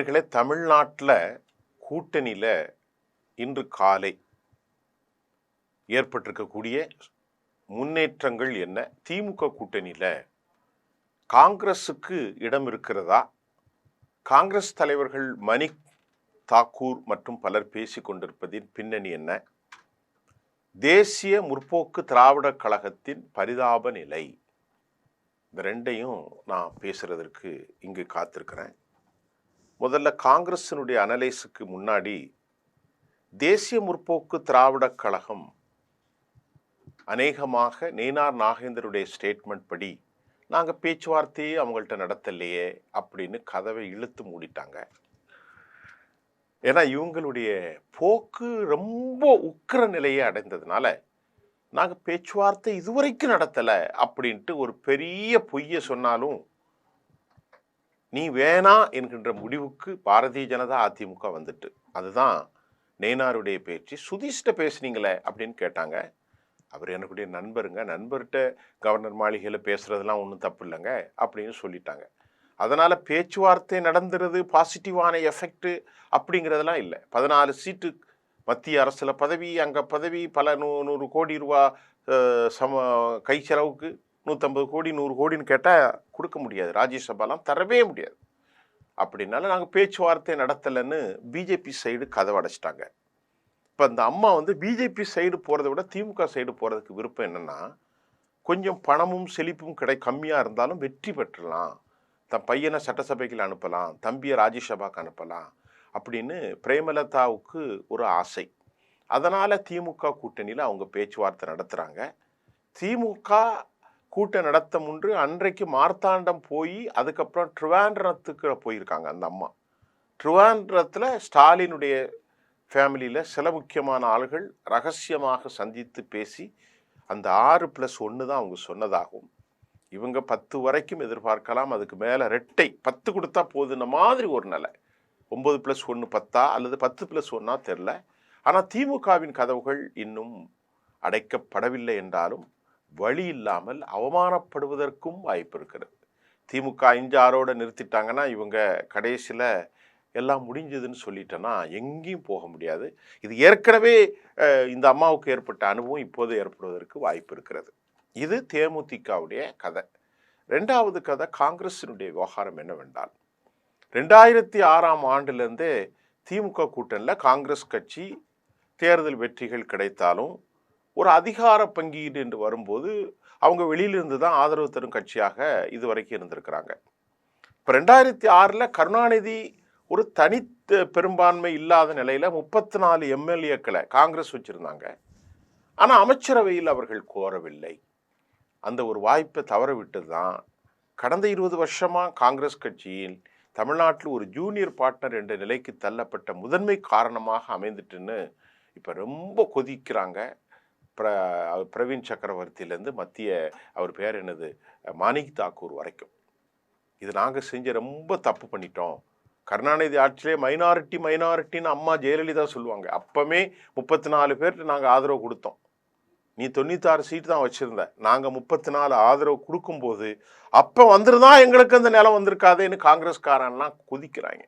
நேயர்களே, தமிழ்நாட்டில் கூட்டணியில் இன்று காலை ஏற்பட்டிருக்கக்கூடிய முன்னேற்றங்கள் என்ன? திமுக கூட்டணியில் காங்கிரஸுக்கு இடம் இருக்கிறதா? காங்கிரஸ் தலைவர்கள் மணிக் தாக்கூர் மற்றும் பலர் பேசிக் கொண்டிருப்பதின் பின்னணி என்ன? தேசிய முற்போக்கு திராவிட கழகத்தின் பரிதாப நிலை, இந்த ரெண்டையும் நான் பேசுறதற்கு இங்கு காத்திருக்கிறேன். முதல்ல காங்கிரஸினுடைய அனலைஸுக்கு முன்னாடி தேசிய முற்போக்கு திராவிட கழகம் அநேகமாக நேனார் நாகேந்திரனுடைய ஸ்டேட்மெண்ட் படி நாங்கள் பேச்சுவார்த்தையே அவங்கள்ட்ட நடத்தலையே அப்படின்னு கதவை இழுத்து மூடிட்டாங்க. ஏன்னா இவங்களுடைய போக்கு ரொம்ப உக்கிர நிலையை அடைந்ததுனால நாங்கள் பேச்சுவார்த்தை இதுவரைக்கும் நடத்தலை அப்படின்ட்டு ஒரு பெரிய பொய்யை சொன்னாலும் நீ வேணா என்கின்ற முடிவுக்கு பாரதிய ஜனதா அதிமுக வந்துட்டு. அதுதான் நேனாருடைய பேச்சு. சுதீஷ்ட பேசுனீங்களே அப்படின்னு கேட்டாங்க. அவர் எனக்குடைய நண்பர்கிட்ட கவர்னர் மாளிகையில் பேசுறதுலாம் ஒன்றும் தப்பு இல்லைங்க அப்படின்னு சொல்லிட்டாங்க. அதனால பேச்சுவார்த்தை நடந்துறது பாசிட்டிவான எஃபெக்ட் அப்படிங்கிறதெல்லாம் இல்லை. 14 சீட்டு மத்திய அரசில் பதவி, அங்கே பதவி, பல 100 கோடி ரூபா கை செலவுக்கு 150 கோடி 100 கோடின்னு கேட்டால் கொடுக்க முடியாது. ராஜ்யசபாலாம் தரவே முடியாது. அப்படின்னால நாங்கள் பேச்சுவார்த்தை நடத்தலைன்னு பிஜேபி சைடு கதவை அடைச்சிட்டாங்க. இப்போ அந்த அம்மா பிஜேபி சைடு போகிறத விட திமுக சைடு போகிறதுக்கு விருப்பம் என்னென்னா, கொஞ்சம் பணமும் செழிப்பும் கம்மியாக இருந்தாலும் வெற்றி பெற்றலாம், தன் பையனை சட்டசபைக்கு அனுப்பலாம், தம்பியை ராஜ்யசபாக்கு அனுப்பலாம் அப்படின்னு பிரேமலதாவுக்கு ஒரு ஆசை. அதனால் திமுக கூட்டணியில் அவங்க பேச்சுவார்த்தை நடத்துகிறாங்க. திமுக கூட்டம் நடத்த முன்று அன்றைக்கு மார்த்தாண்டம் போய் அதுக்கப்புறம் ட்ரிவாண்ட்ரத்துக்கு போயிருக்காங்க அந்த அம்மா. ட்ரிவாண்ட்ரத்தில் ஸ்டாலினுடைய ஃபேமிலியில் சில முக்கியமான ஆள்கள் ரகசியமாக சந்தித்து பேசி அந்த 6+1 தான் அவங்க சொன்னதாகும். இவங்க 10 வரைக்கும் எதிர்பார்க்கலாம், அதுக்கு மேலே ரெட்டை 10 கொடுத்தா போதுன்ன மாதிரி ஒரு நிலை. 9+1 10 அல்லது 10+1 தெரில. ஆனால் திமுகவின் கதவுகள் இன்னும் அடைக்கப்படவில்லை என்றாலும் வழி இல்லாமல் அவமானப்படுவதற்கும் வாய்ப்பு இருக்கிறது. திமுக 5-6 நிறுத்திட்டாங்கன்னா இவங்க கடைசியில் எல்லாம் முடிஞ்சதுன்னு சொல்லிட்டேன்னா எங்கேயும் போக முடியாது. இது ஏற்கனவே இந்த அம்மாவுக்கு ஏற்பட்ட அனுபவம் இப்போது ஏற்படுவதற்கு வாய்ப்பு இருக்கிறது. இது தேமுதிகவுடைய கதை. 2வது கதை காங்கிரஸினுடைய விவகாரம் என்னவென்றால், 2006ஆம் ஆண்டிலிருந்தே திமுக கூட்டணியில் காங்கிரஸ் கட்சி தேர்தல் வெற்றிகள் கிடைத்தாலும் ஒரு அதிகார பங்கீடு என்று வரும்போது அவங்க வெளியிலிருந்து தான் ஆதரவு தரும் கட்சியாக இதுவரைக்கும் இருந்திருக்கிறாங்க. இப்போ 2006 கருணாநிதி ஒரு தனித்த பெரும்பான்மை இல்லாத நிலையில் 34 எம்எல்ஏக்களை காங்கிரஸ் வச்சுருந்தாங்க. ஆனால் அமைச்சரவையில் அவர்கள் கோரவில்லை. அந்த ஒரு வாய்ப்பை தவற விட்டு தான் கடந்த 20 வருஷமாக காங்கிரஸ் கட்சியில் தமிழ்நாட்டில் ஒரு ஜூனியர் பார்ட்னர் என்ற நிலைக்கு தள்ளப்பட்ட முதன்மை காரணமாக அமைந்துட்டுன்னு இப்போ ரொம்ப கொதிக்கிறாங்க. பிரவீன் சக்கரவர்த்தியிலேருந்து மத்திய அவர் பேர் என்னது மணிக் தாக்கூர் வரைக்கும். இது நாங்கள் செஞ்ச ரொம்ப தப்பு பண்ணிட்டோம். கருணாநிதி ஆட்சியிலே மைனாரிட்டின்னு அம்மா ஜெயலலிதா சொல்லுவாங்க. அப்போமே 34 பேர்கிட்ட நாங்கள் ஆதரவு கொடுத்தோம். நீ 96 சீட்டு தான் வச்சுருந்த, நாங்கள் 34 ஆதரவு கொடுக்கும்போது அப்போ வந்துருந்தா எங்களுக்கு அந்த நிலம் வந்திருக்காதேன்னு காங்கிரஸ்காரன்லாம் கொதிக்கிறாங்க.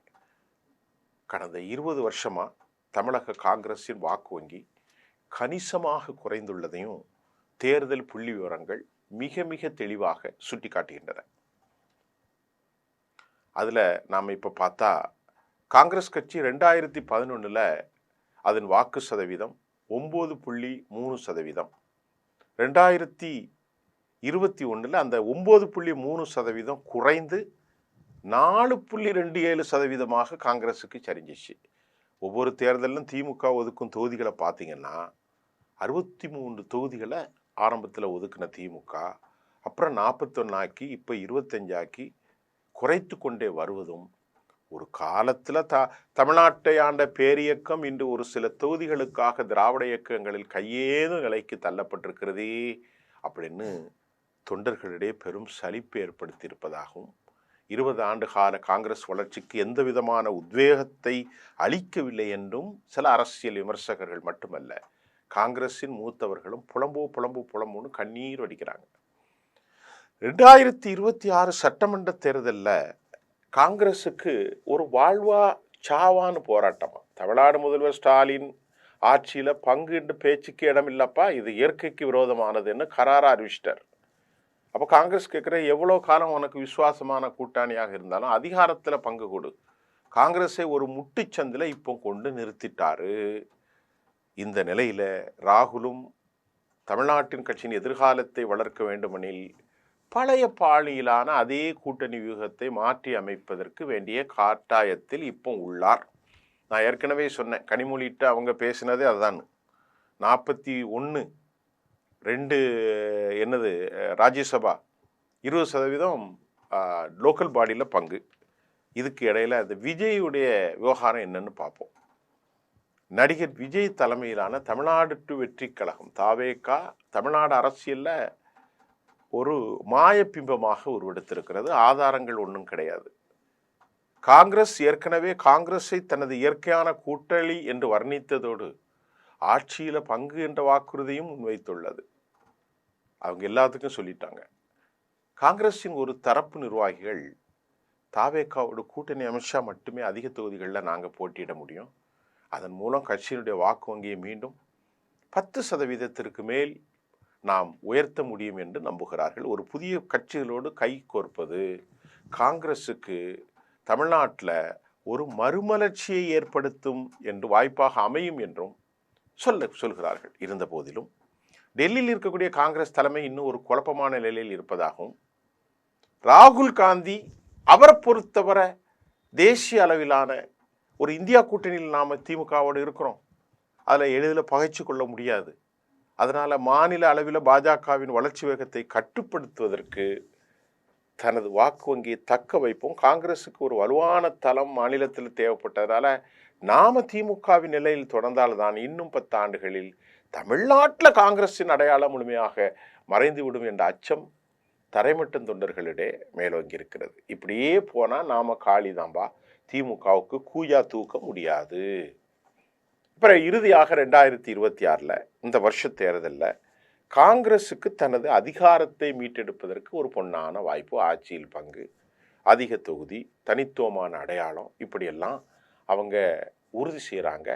கடந்த 20 வருஷமாக தமிழக காங்கிரஸின் வாக்கு வங்கி கணிசமாக குறைந்துள்ளதையும் தேர்தல் புள்ளி விவரங்கள் மிக மிக தெளிவாக சுட்டி காட்டுகின்றன. அதில் நாம் இப்போ பார்த்தா காங்கிரஸ் கட்சி 2011 அதன் வாக்கு சதவீதம் 9.3%. 2021 அந்த 9.3% குறைந்து 4.27% காங்கிரஸுக்கு சரிஞ்சிச்சு. ஒவ்வொரு தேர்தலிலும் திமுக ஒதுக்கும் தொகுதிகளை பார்த்தீங்கன்னா 63 தொகுதிகளை ஆரம்பத்தில் ஒதுக்கின திமுக அப்புறம் 41 ஆக்கி இப்போ 25 ஆக்கி குறைத்து கொண்டே வருவதும், ஒரு காலத்தில் தமிழ்நாட்டை ஆண்ட பேரியக்கம் இன்று ஒரு சில தொகுதிகளுக்காக திராவிட இயக்கங்களில் கையேதும் நிலைக்கு தள்ளப்பட்டிருக்கிறதே அப்படின்னு தொண்டர்களிடையே பெரும் சலிப்பு ஏற்படுத்தியிருப்பதாகவும், 20 ஆண்டு கால காங்கிரஸ் வளர்ச்சிக்கு எந்த விதமான உத்வேகத்தை அளிக்கவில்லை என்றும் சில அரசியல் விமர்சகர்கள் மட்டுமல்ல, காங்கிரஸின் மூத்தவர்களும் புலம்புன்னு கண்ணீர் வடிக்கிறாங்க. 2026 சட்டமன்ற தேர்தலில் காங்கிரஸுக்கு ஒரு வாழ்வா சாவான்னு போராட்டமா. தமிழ்நாடு முதல்வர் ஸ்டாலின் ஆட்சியில பங்குண்டு பேச்சுக்கு இடம் இல்லப்பா, இது இயற்கைக்கு விரோதமானதுன்னு கராரா அறிவிச்சிட்டார். அப்போ காங்கிரஸ் கேட்குற எவ்வளோ காலம் உனக்கு விசுவாசமான கூட்டாளியாக இருந்தாலும் அதிகாரத்தில் பங்கு கொடு. காங்கிரஸை ஒரு முட்டுச்சந்தில் இப்போ கொண்டு நிறுத்திட்டாரு. இந்த நிலையில ராகுலும் தமிழ்நாட்டின் கட்சியின் எதிர்காலத்தை வளர்க்க வேண்டுமெனில் பழைய பாணியிலான அதே கூட்டணி வியூகத்தை மாற்றி அமைப்பதற்கு வேண்டிய கட்டாயத்தில் இப்போ உள்ளார். நான் ஏற்கனவே சொன்னேன், கனிமொழிட்டு அவங்க பேசினதே அதுதான். 41-2 என்னது ராஜ்யசபா, 20% லோக்கல் பாடியில் பங்கு. இதுக்கு இடையில அந்த விஜயுடைய விவகாரம் என்னன்னு பார்ப்போம். நடிகர் விஜய் தலைமையிலான தமிழ்நாடு டு வெற்றி கழகம் தாவேகா தமிழ்நாடு அரசியல்ல ஒரு மாயப்பிம்பமாக உருவெடுத்திருக்கிறது. ஆதாரங்கள் ஒன்றும் கிடையாது. காங்கிரஸ் ஏற்கனவே காங்கிரஸை தனது இயற்கையான கூட்டணி என்று வர்ணித்ததோடு ஆட்சியில பங்கு என்ற வாக்குறுதியும் முன்வைத்துள்ளது. அவங்க எல்லாத்துக்கும் சொல்லிட்டாங்க. காங்கிரஸின் ஒரு தரப்பு நிர்வாகிகள் தாவேகாவோட கூட்டணி அமைச்சா மட்டுமே அதிக தொகுதிகளில் நாங்கள் போட்டியிட முடியும், அதன் மூலம் கட்சியினுடைய வாக்கு வங்கியை மீண்டும் 10% மேல் நாம் உயர்த்த முடியும் என்று நம்புகிறார்கள். ஒரு புதிய கட்சிகளோடு கை கோர்ப்பது காங்கிரஸுக்கு தமிழ்நாட்டில் ஒரு மறுமலர்ச்சியை ஏற்படுத்தும் என்று வாய்ப்பாக அமையும் என்றும் சொல்கிறார்கள். இருந்த போதிலும் டெல்லியில் இருக்கக்கூடிய காங்கிரஸ் தலைமை இன்னும் ஒரு குழப்பமான நிலையில் இருப்பதாகவும், ராகுல் காந்தி அவரை பொறுத்தவரை தேசிய அளவிலான ஒரு இந்தியா கூட்டணியில் நாம் திமுகவோடு இருக்கிறோம், அதில் எளிதில் பகைச்சு கொள்ள முடியாது, அதனால் மாநில அளவில் பாஜகவின் வளர்ச்சி வேகத்தை கட்டுப்படுத்துவதற்கு தனது வாக்கு வங்கியை தக்க வைப்போம், காங்கிரஸுக்கு ஒரு வலுவான தளம் மாநிலத்தில் தேவைப்பட்டதால நாம திமுகவின் நிலையில் தொடர்ந்தால்தான் இன்னும் 10 ஆண்டுகளில் தமிழ்நாட்டில் காங்கிரஸின் அடையாளம் முழுமையாக மறைந்துவிடும் என்ற அச்சம் தரைமட்டம் தொண்டர்களிடையே மேலோங்கி இருக்கிறது. இப்படியே போனால் நாம காளிதாம்பா, திமுகவுக்கு கூயா தூக்க முடியாது. அப்புறம் இறுதியாக 2026 இந்த வருஷ தேர்தலில் காங்கிரஸுக்கு தனது அதிகாரத்தை மீட்டெடுப்பதற்கு ஒரு பொன்னான வாய்ப்பு, ஆட்சியில் பங்கு, அதிக தொகுதி, தனித்துவமான அடையாளம், இப்படியெல்லாம் அவங்க உறுதி செய்கிறாங்க.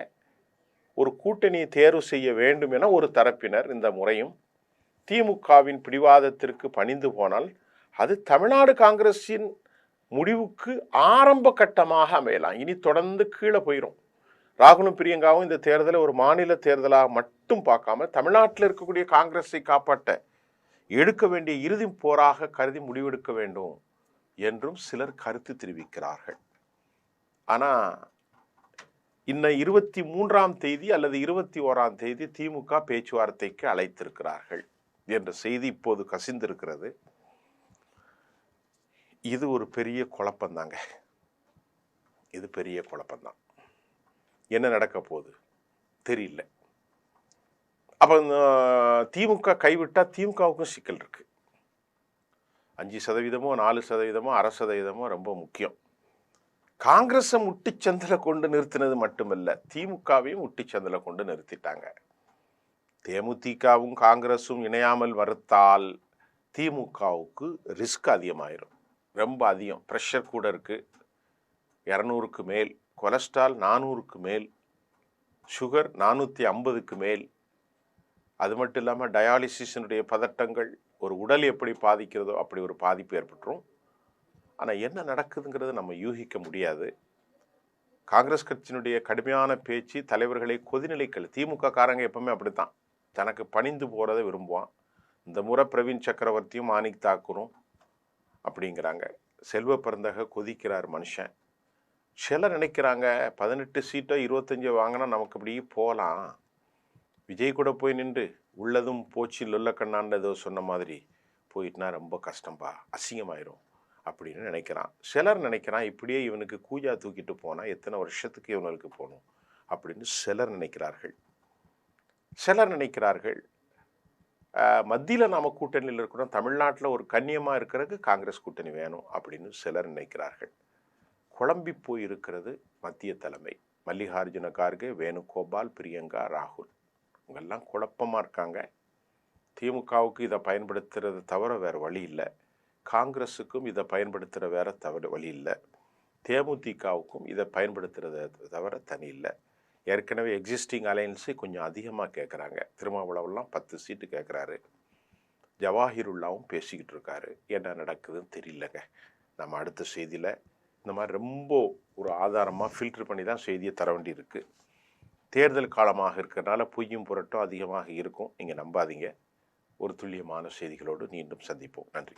ஒரு கூட்டணியை தேர்வு செய்ய வேண்டும் என ஒரு தரப்பினர் இந்த முறையும் திமுகவின் பிடிவாதத்திற்கு பணிந்து போனால் அது தமிழ்நாடு காங்கிரஸின் முடிவுக்கு ஆரம்ப கட்டமாக அமையலாம். இனி தொடர்ந்து கீழே போயிடும். ராகுலும் பிரியங்காவும் இந்த தேர்தலை ஒரு மாநில தேர்தலாக மட்டும் பார்க்காம தமிழ்நாட்டில் இருக்கக்கூடிய காங்கிரஸை காப்பாற்ற எடுக்க வேண்டிய இறுதி போராக கருதி முடிவெடுக்க வேண்டும் என்றும் சிலர் கருத்து தெரிவிக்கிறார்கள். ஆனால் இன்னும் 23ஆம் தேதி அல்லது 21ஆம் தேதி திமுக பேச்சுவார்த்தைக்கு அழைத்திருக்கிறார்கள் என்ற செய்தி இப்போது கசிந்திருக்கிறது. இது ஒரு பெரிய குழப்பம்தாங்க. இது பெரிய குழப்பம்தான். என்ன நடக்க போகுது தெரியல. அப்போ திமுக கைவிட்டா திமுகவுக்கும் சிக்கல் இருக்கு. 5% 4% 1% ரொம்ப முக்கியம். காங்கிரஸை முட்டிச்சந்தில் கொண்டு நிறுத்தினது மட்டுமல்ல, திமுகவையும் முட்டிச்சந்தில் கொண்டு நிறுத்திட்டாங்க. தேமுதிகவும் காங்கிரஸும் இணையாமல் வருத்தால் திமுகவுக்கு ரிஸ்க் அதிகமாயிரும். ரொம்ப அதிகம். ப்ரெஷர் கூட இருக்குது. 200க்கு மேல், கொலஸ்ட்ரால் 400க்கு மேல், சுகர் 450க்கு மேல். அது மட்டும் இல்லாமல் டயாலிசிஸினுடைய பதட்டங்கள் ஒரு உடல் எப்படி பாதிக்கிறதோ அப்படி ஒரு பாதிப்பு ஏற்பட்டுரும். ஆனால் என்ன நடக்குதுங்கிறது நம்ம யூகிக்க முடியாது. காங்கிரஸ் கட்சியினுடைய கடுமையான பேச்சு தலைவர்களை கொதிநிலைக்கல். திமுக காரங்க எப்பவுமே அப்படித்தான், தனக்கு பணிந்து போகிறத விரும்புவான். இந்த முறை பிரவீன் சக்கரவர்த்தியும் மாணிக் தாக்கூரும் அப்படிங்கிறாங்க. செல்வ பிறந்தக கொதிக்கிறார் மனுஷன். சிலர் நினைக்கிறாங்க 18 சீட்டோ 25 வாங்கினா நமக்கு இப்படி போகலாம், விஜய் கூட போய் நின்று உள்ளதும் போச்சு லொல்ல கண்ணான்னு ஏதோ சொன்ன மாதிரி போயிட்டுனா ரொம்ப கஷ்டம்பா, அசிங்கமாயிரும் அப்படின்னு நினைக்கிறான். சிலர் நினைக்கிறான் இப்படியே இவனுக்கு கூஜா தூக்கிட்டு போனால் எத்தனை வருஷத்துக்கு இவனுக்கு போகணும் அப்படின்னு சிலர் நினைக்கிறார்கள். சிலர் நினைக்கிறார்கள் மத்தியில் நாம் கூட்டணியில் இருக்கிறோம், தமிழ்நாட்டில் ஒரு கண்ணியமாக இருக்கிறதுக்கு காங்கிரஸ் கூட்டணி வேணும் அப்படின்னு சிலர் நினைக்கிறார்கள். குழம்பி போயிருக்கிறது மத்திய தலைமை. மல்லிகார்ஜுன கார்கே, வேணுகோபால், பிரியங்கா, ராகுல் இவங்கெல்லாம் குழப்பமாக இருக்காங்க. திமுகவுக்கு இதை பயன்படுத்துறது தவிர வேறு வழி இல்லை, காங்கிரஸுக்கும் இதை பயன்படுத்துகிற வேற தவிர வழி இல்லை. தேமுதிகவுக்கும் இதை பயன்படுத்துறத தவிர தனி இல்லை. ஏற்கனவே எக்ஸிஸ்டிங் அலையன்ஸு கொஞ்சம் அதிகமாக கேட்குறாங்க. திருமாவளவெல்லாம் 10 சீட்டு கேட்குறாரு. ஜவாஹிருல்லாவும் பேசிக்கிட்டு இருக்காரு. என்ன நடக்குதுன்னு தெரியலங்க. நம்ம அடுத்த செய்தியில் இந்த மாதிரி ரொம்ப ஒரு ஆதாரமாக ஃபில்டர் பண்ணி தான் செய்தியை தர வேண்டி இருக்குது. தேர்தல் காலமாக இருக்கிறனால பொய்யும் புரட்டும் அதிகமாக இருக்கும். நீங்கள் நம்பாதீங்க. ஒரு துல்லியமான செய்திகளோடு மீண்டும் சந்திப்போம். நன்றி.